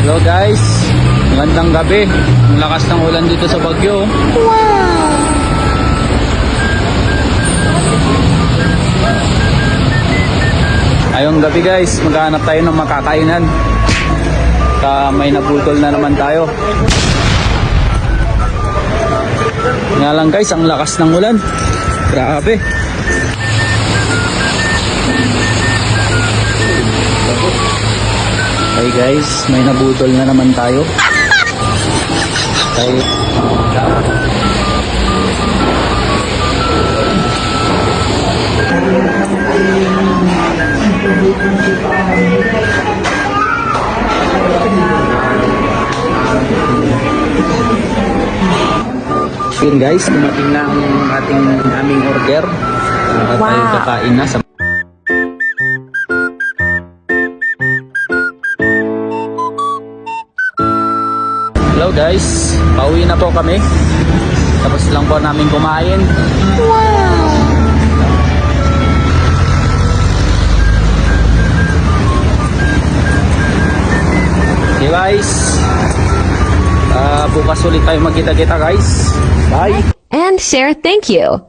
Hello guys, magandang gabi. Ang lakas ng ulan dito sa Baguio. Ayong gabi guys, maghanap tayo ng makakainan. May nabutol na naman tayo. Nga lang guys, ang lakas ng ulan. Grabe. Okay guys, may nabutol na naman tayo. Okay. Yun guys, dumating na ang aming order. Tayo kakain na sa Hello guys, pauwi na po kami. Tapos lang po namin kumain. Okay guys, bukas ulit tayo magkita-kita guys. Bye! And share thank you.